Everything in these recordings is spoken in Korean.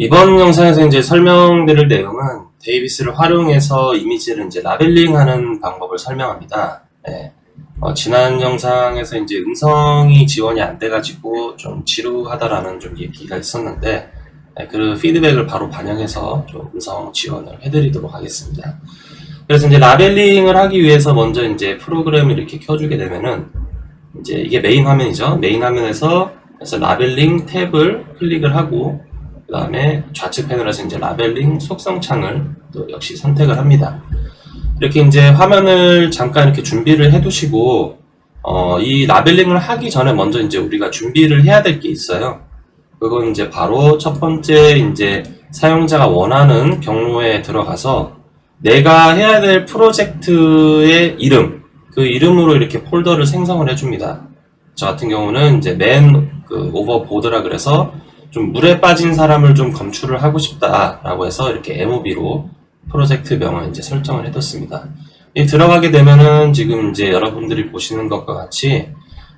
이번 영상에서 이제 설명드릴 내용은 데이비스를 활용해서 이미지를 이제 라벨링하는 방법을 설명합니다. 네. 지난 영상에서 이제 음성이 지원이 안 돼가지고 좀 지루하다라는 좀 얘기가 있었는데, 그 피드백을 바로 반영해서 좀 음성 지원을 해드리도록 하겠습니다. 그래서 이제 라벨링을 하기 위해서 먼저 이제 프로그램을 이렇게 켜주게 되면은, 이제 이게 메인 화면이죠. 메인 화면에서 그래서 라벨링 탭을 클릭을 하고, 그 다음에 좌측 패널에서 이제 라벨링 속성 창을 또 역시 선택을 합니다. 이렇게 이제 화면을 잠깐 이렇게 준비를 해 두시고, 이 라벨링을 하기 전에 먼저 이제 우리가 준비를 해야 될 게 있어요. 그건 이제 바로 첫 번째 이제 사용자가 원하는 경로에 들어가서 내가 해야 될 프로젝트의 이름, 그 이름으로 이렇게 폴더를 생성을 해줍니다. 저 같은 경우는 이제 그 오버보드라 그래서 좀 물에 빠진 사람을 좀 검출을 하고 싶다라고 해서 이렇게 MOB로 프로젝트명을 이제 설정을 해뒀습니다. 들어가게 되면은 지금 이제 여러분들이 보시는 것과 같이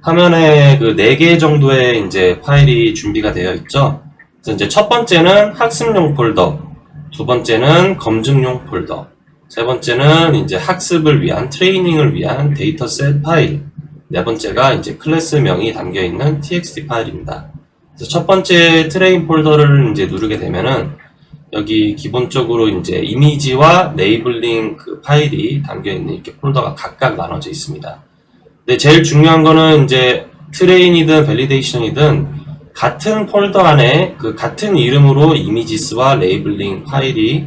화면에 그 4개 정도의 이제 파일이 준비가 되어 있죠. 그래서 이제 첫 번째는 학습용 폴더, 두 번째는 검증용 폴더, 세 번째는 이제 학습을 위한 트레이닝을 위한 데이터셋 파일, 네 번째가 이제 클래스명이 담겨 있는 txt 파일입니다. 그래서 첫 번째 트레인 폴더를 이제 누르게 되면은 여기 기본적으로 이제 이미지와 레이블링 그 파일이 담겨 있는 이렇게 폴더가 각각 나눠져 있습니다. 근데 제일 중요한 거는 이제 트레인이든 밸리데이션이든 같은 폴더 안에 그 같은 이름으로 이미지스와 레이블링 파일이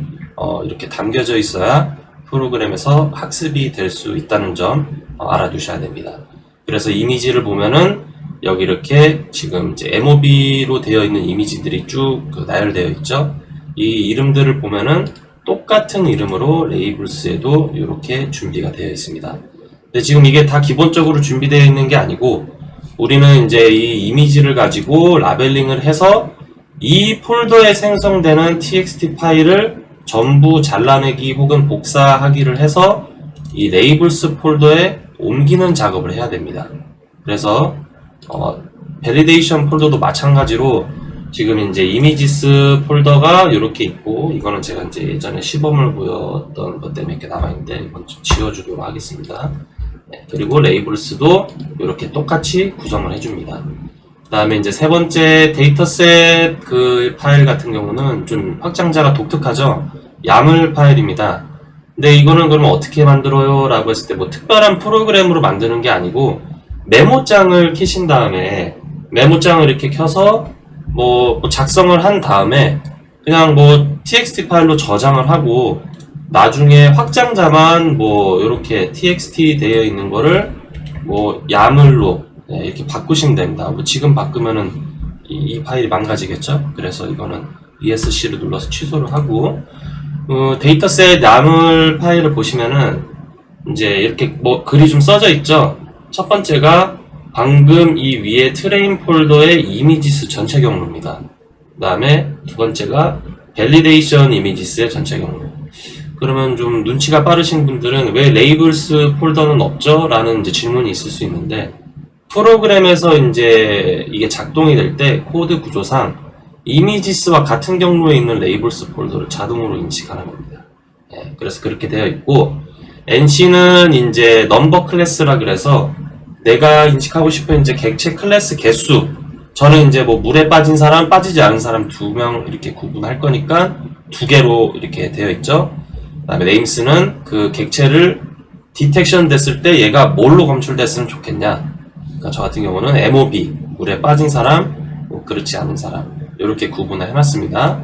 이렇게 담겨져 있어야 프로그램에서 학습이 될 수 있다는 점 알아두셔야 됩니다. 그래서 이미지를 보면은 여기 이렇게 지금 이제 MOB로 되어 있는 이미지들이 쭉 나열되어 있죠. 이 이름들을 보면은 똑같은 이름으로 레이블스에도 이렇게 준비가 되어 있습니다. 근데 지금 이게 다 기본적으로 준비되어 있는 게 아니고 우리는 이제 이 이미지를 가지고 라벨링을 해서 이 폴더에 생성되는 txt 파일을 전부 잘라내기 혹은 복사하기를 해서 이 레이블스 폴더에 옮기는 작업을 해야 됩니다. 그래서 밸리데이션 폴더도 마찬가지로 지금 이제 이미지스 폴더가 이렇게 있고, 이거는 제가 이제 예전에 시범을 보였던 것 때문에 이렇게 남아있는데 이건 좀 지워주도록 하겠습니다. 네, 그리고 레이블스도 이렇게 똑같이 구성을 해줍니다. 그 다음에 이제 세 번째 데이터셋 그 파일 같은 경우는 좀 확장자가 독특하죠. 야물 파일입니다. 근데 이거는 그러면 어떻게 만들어요? 라고 했을 때 뭐 특별한 프로그램으로 만드는 게 아니고 메모장을 켜신 다음에 메모장을 이렇게 켜서 뭐 작성을 한 다음에 그냥 뭐 txt 파일로 저장을 하고 나중에 확장자만 뭐 이렇게 txt 되어 있는 거를 뭐 야물로 이렇게 바꾸시면 됩니다. 뭐 지금 바꾸면은 이 파일이 망가지겠죠? 그래서 이거는 ESC를 눌러서 취소를 하고, 데이터셋 야물 파일을 보시면은 이제 이렇게 뭐 글이 좀 써져 있죠? 첫 번째가 방금 이 위에 트레인 폴더의 이미지스 전체 경로입니다. 그 다음에 두 번째가 밸리데이션 이미지스의 전체 경로. 그러면 좀 눈치가 빠르신 분들은 왜 레이블스 폴더는 없죠? 라는 이제 질문이 있을 수 있는데, 프로그램에서 이제 이게 작동이 될 때 코드 구조상 이미지스와 같은 경로에 있는 레이블스 폴더를 자동으로 인식하는 겁니다. 네, 그래서 그렇게 되어 있고, NC는 이제 넘버 클래스라 그래서 내가 인식하고 싶은 이제 객체 클래스 개수, 저는 이제 뭐 물에 빠진 사람, 빠지지 않은 사람 2명 이렇게 구분할 거니까 2개로 이렇게 되어 있죠. 그 다음에 네임스는 그 객체를 디텍션 됐을 때 얘가 뭘로 검출됐으면 좋겠냐. 그러니까 저 같은 경우는 MOB, 물에 빠진 사람, 뭐 그렇지 않은 사람 이렇게 구분을 해놨습니다.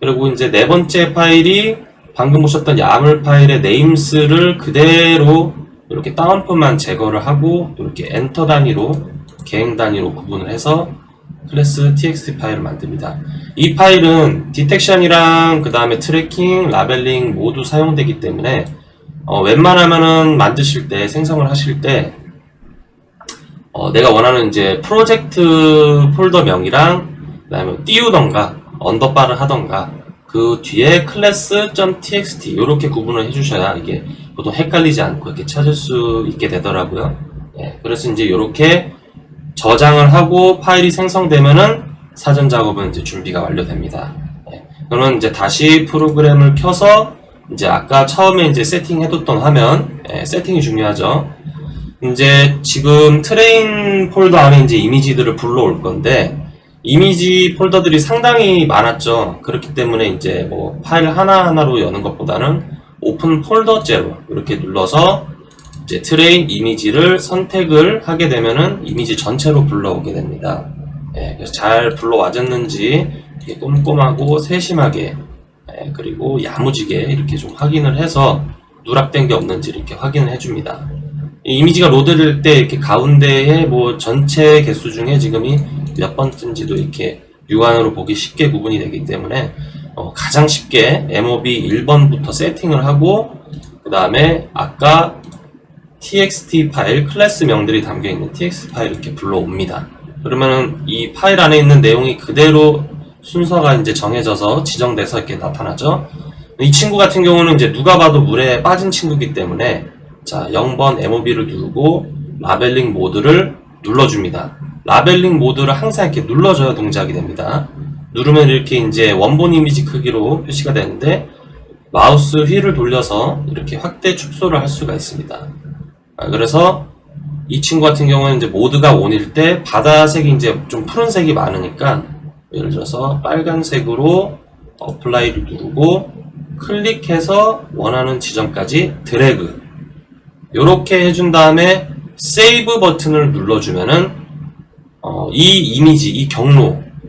그리고 이제 네 번째 파일이 방금 보셨던 야물 파일의 네임스를 그대로 이렇게 다운표만 제거를 하고 이렇게 엔터 단위로 개행 단위로 구분을 해서 클래스 txt 파일을 만듭니다. 이 파일은 디텍션이랑 그 다음에 트래킹, 라벨링 모두 사용되기 때문에 웬만하면은 만드실 때 생성을 하실 때 내가 원하는 이제 프로젝트 폴더명이랑 그 다음에 띄우던가 언더바를 하던가 그 뒤에 class.txt 이렇게 구분을 해주셔야 이게 보통 헷갈리지 않고 이렇게 찾을 수 있게 되더라고요. 예, 그래서 이제 이렇게 저장을 하고 파일이 생성되면은 사전 작업은 이제 준비가 완료됩니다. 예, 그러면 이제 다시 프로그램을 켜서 이제 아까 처음에 이제 세팅해뒀던 화면, 세팅이 중요하죠. 이제 지금 트레인 폴더 안에 이제 이미지들을 불러올 건데, 이미지 폴더들이 상당히 많았죠. 그렇기 때문에 이제 뭐 파일 하나하나로 여는 것보다는 오픈 폴더째로 이렇게 눌러서 이제 트레인 이미지를 선택을 하게 되면은 이미지 전체로 불러오게 됩니다. 그래서 잘 불러와졌는지 이렇게 꼼꼼하고 세심하게, 그리고 야무지게 이렇게 좀 확인을 해서 누락된 게 없는지 이렇게 확인을 해줍니다. 이미지가 로드될 때 이렇게 가운데에 뭐 전체 개수 중에 지금이 몇 번째인지도 이렇게 육안으로 보기 쉽게 구분이 되기 때문에 가장 쉽게 MOB 1번부터 세팅을 하고, 그 다음에 아까 txt 파일 클래스명들이 담겨있는 txt 파일 이렇게 불러옵니다. 그러면은 이 파일 안에 있는 내용이 그대로 순서가 이제 정해져서 지정돼서 이렇게 나타나죠. 이 친구 같은 경우는 이제 누가 봐도 물에 빠진 친구이기 때문에, 자, 0번 MOB를 누르고 라벨링 모드를 눌러줍니다. 라벨링 모드를 항상 이렇게 눌러줘야 동작이 됩니다. 누르면 이렇게 이제 원본 이미지 크기로 표시가 되는데, 마우스 휠을 돌려서 이렇게 확대 축소를 할 수가 있습니다. 그래서 이 친구 같은 경우는 이제 모드가 ON일 때 바다색이 이제 좀 푸른색이 많으니까, 예를 들어서 빨간색으로 어플라이를 누르고 클릭해서 원하는 지점까지 드래그, 요렇게 해준 다음에 세이브 버튼을 눌러주면은 이 이미지,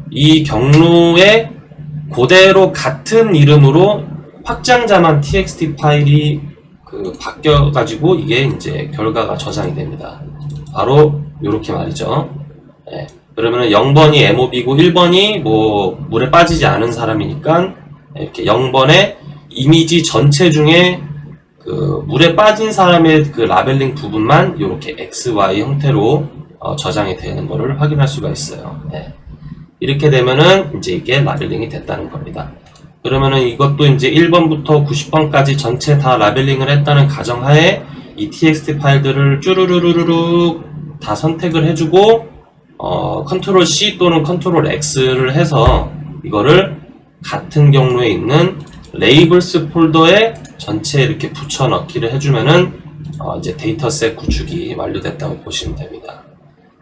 이 경로에 그대로 같은 이름으로 확장자만 txt 파일이 바뀌어가지고 이게 이제 결과가 저장이 됩니다. 바로 요렇게 말이죠. 그러면은 0번이 MOB고 1번이 뭐 물에 빠지지 않은 사람이니까 이렇게 0번에 이미지 전체 중에 그 물에 빠진 사람의 그 라벨링 부분만 이렇게 XY 형태로 저장이 되는 것을 확인할 수가 있어요. 이렇게 되면은 이제 이게 라벨링이 됐다는 겁니다. 그러면은 이것도 이제 1번부터 90번까지 전체 다 라벨링을 했다는 가정하에 이 txt 파일들을 쭈루루루루 다 선택을 해주고 컨트롤 C 또는 컨트롤 X를 해서 이거를 같은 경로에 있는 레이블스 폴더에 전체 이렇게 붙여 넣기를 해주면은 이제 데이터셋 구축이 완료됐다고 보시면 됩니다.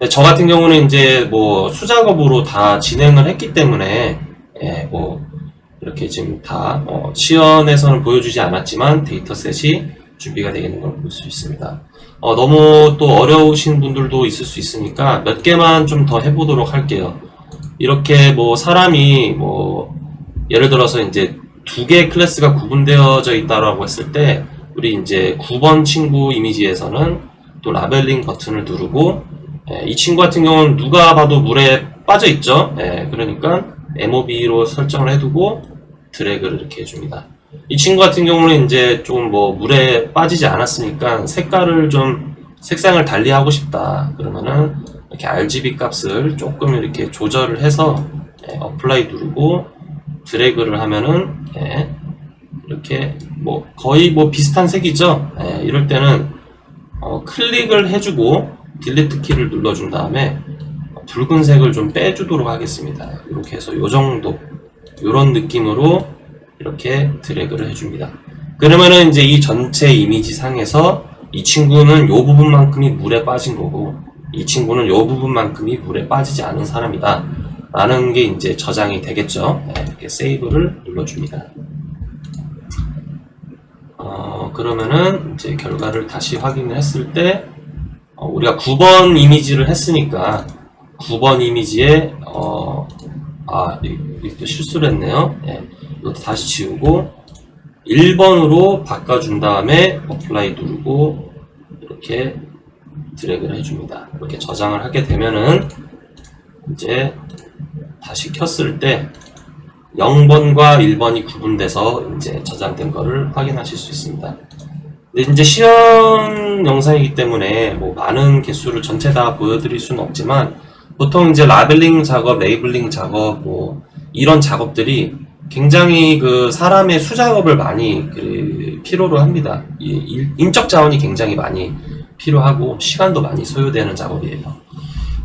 저 같은 경우는 이제 뭐 수작업으로 다 진행을 했기 때문에 뭐 이렇게 지금 다 시연에서는 보여주지 않았지만 데이터셋이 준비가 되어 있는 걸 볼 수 있습니다. 너무 또 어려우신 분들도 있을 수 있으니까 몇 개만 좀 더 해보도록 할게요. 이렇게 뭐 사람이 뭐 예를 들어서 이제 두 개의 클래스가 구분되어져 있다라고 했을 때, 우리 이제 9번 친구 이미지에서는 또 라벨링 버튼을 누르고, 이 친구 같은 경우는 누가 봐도 물에 빠져 있죠. 그러니까 MOB로 설정을 해두고 드래그를 이렇게 해줍니다. 이 친구 같은 경우는 이제 좀 뭐 물에 빠지지 않았으니까 색깔을 좀 색상을 달리 하고 싶다. 그러면은 이렇게 RGB 값을 조금 이렇게 조절을 해서 어플라이 누르고 드래그를 하면은 이렇게 뭐 거의 뭐 비슷한 색이죠. 이럴 때는 클릭을 해주고 딜리트 키를 눌러준 다음에 붉은색을 좀 빼주도록 하겠습니다. 이렇게 해서 요 정도, 요런 느낌으로 이렇게 드래그를 해줍니다. 그러면은 이제 이 전체 이미지 상에서 이 친구는 요 부분만큼이 물에 빠진 거고, 이 친구는 요 부분만큼이 물에 빠지지 않은 사람이다 라는 게 이제 저장이 되겠죠. 이렇게 세이브를 눌러줍니다. 그러면은 이제 결과를 다시 확인을 했을 때, 우리가 9번 이미지를 했으니까 9번 이미지에 이것도 실수를 했네요. 이것도 다시 지우고 1번으로 바꿔준 다음에 어플라이 누르고 이렇게 드래그를 해줍니다. 이렇게 저장을 하게 되면은 이제 다시 켰을 때 0번과 1번이 구분돼서 이제 저장된 거를 확인하실 수 있습니다. 근데 이제 시연 영상이기 때문에 뭐 많은 개수를 전체 다 보여드릴 수는 없지만, 보통 이제 라벨링 작업, 레이블링 작업, 뭐 이런 작업들이 굉장히 그 사람의 수작업을 많이 필요로 합니다. 인적 자원이 굉장히 많이 필요하고 시간도 많이 소요되는 작업이에요.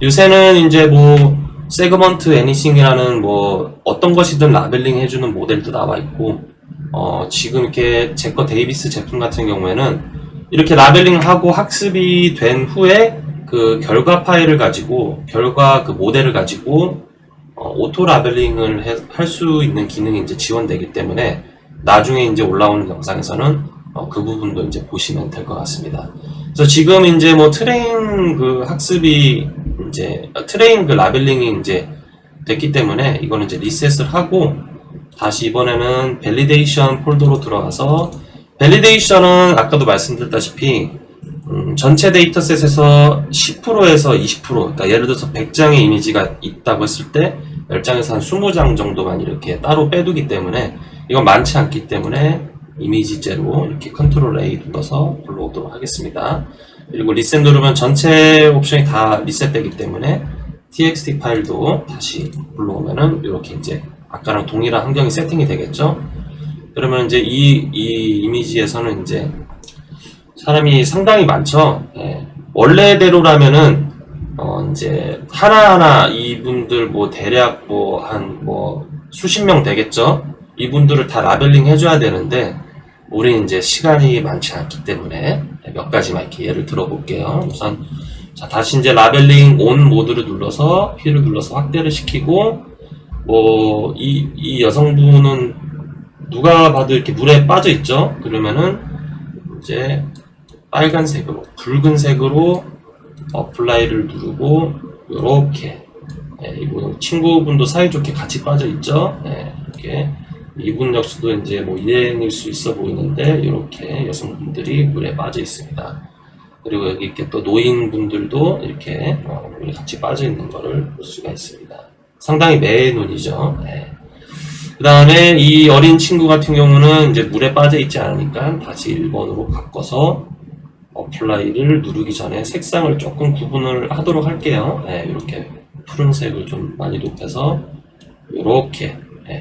요새는 이제 뭐 세그먼트 애니싱이라는 뭐 어떤 것이든 라벨링 해주는 모델도 나와 있고, 지금 이렇게 제거 데이비스 제품 같은 경우에는 이렇게 라벨링하고 학습이 된 후에 그 결과 파일을 가지고, 결과 그 모델을 가지고 오토 라벨링을 할 수 있는 기능이 이제 지원되기 때문에 나중에 이제 올라오는 영상에서는 그 부분도 이제 보시면 될 것 같습니다. 그래서 지금 이제 뭐 트레인 그 학습이 이제 트레인 그 라벨링이 이제 됐기 때문에 이거는 이제 리셋을 하고 다시 이번에는 밸리데이션 폴더로 들어가서, 밸리데이션은 아까도 말씀드렸다시피 전체 데이터셋에서 10%에서 20%, 그러니까 예를 들어서 100장의 이미지가 있다고 했을 때 10장에서 한 20장 정도만 이렇게 따로 빼두기 때문에 이건 많지 않기 때문에 이미지제로 이렇게 컨트롤 A 눌러서 불러오도록 하겠습니다. 그리고 리셋 누르면 전체 옵션이 다 리셋되기 때문에 txt 파일도 다시 불러오면은 이렇게 이제 아까랑 동일한 환경이 세팅이 되겠죠. 그러면 이제 이 이미지에서는 이제 사람이 상당히 많죠. 예. 원래대로라면은 이제 하나하나 이분들 뭐 대략 뭐 한 뭐 수십 명 되겠죠. 이분들을 다 라벨링 해줘야 되는데 우리는 이제 시간이 많지 않기 때문에 몇 가지만 이렇게 예를 들어볼게요. 우선 자, 다시 이제 라벨링 온 모드를 눌러서 P를 눌러서 확대를 시키고, 뭐 이 여성분은 누가 봐도 이렇게 물에 빠져 있죠. 그러면은 이제 빨간색으로, 붉은색으로 어플라이를 누르고 이렇게, 이분 친구분도 사이좋게 같이 빠져 있죠. 이렇게 이분 역시도 이제 뭐 일행일 수 있어 보이는데 이렇게 여성분들이 물에 빠져 있습니다. 그리고 여기 이렇게 또 노인분들도 이렇게 물에 같이 빠져 있는 거를 볼 수가 있습니다. 상당히 매의 눈이죠. 그 다음에 이 어린 친구 같은 경우는 이제 물에 빠져 있지 않으니까 다시 1번으로 바꿔서 어플라이를 누르기 전에 색상을 조금 구분을 하도록 할게요. 이렇게 푸른색을 좀 많이 높여서 이렇게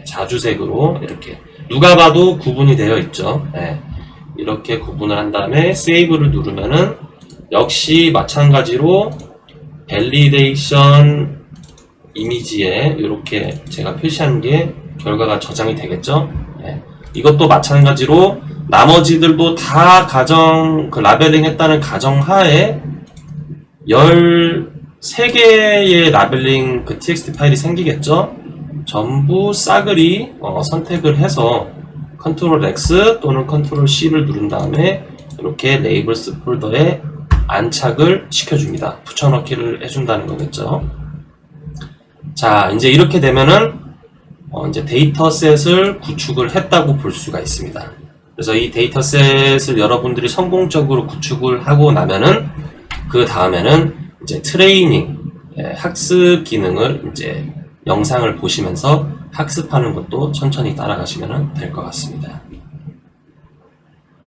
자주색으로 이렇게 누가 봐도 구분이 되어 있죠. 이렇게 구분을 한 다음에 세이브를 누르면은 역시 마찬가지로 밸리데이션 이미지에 이렇게 제가 표시한 게 결과가 저장이 되겠죠. 이것도 마찬가지로 나머지들도 다 그 라벨링 했다는 가정하에 13개의 라벨링 그 txt 파일이 생기겠죠. 전부 싸그리 선택을 해서 컨트롤 X 또는 컨트롤 C를 누른 다음에 이렇게 레이블스 폴더에 안착을 시켜줍니다. 붙여넣기를 해준다는 거겠죠. 자, 이제 이렇게 되면은 이제 데이터셋을 구축을 했다고 볼 수가 있습니다. 그래서 이 데이터셋을 여러분들이 성공적으로 구축을 하고 나면은 그 다음에는 이제 트레이닝, 학습 기능을 이제 영상을 보시면서 학습하는 것도 천천히 따라가시면 될 것 같습니다.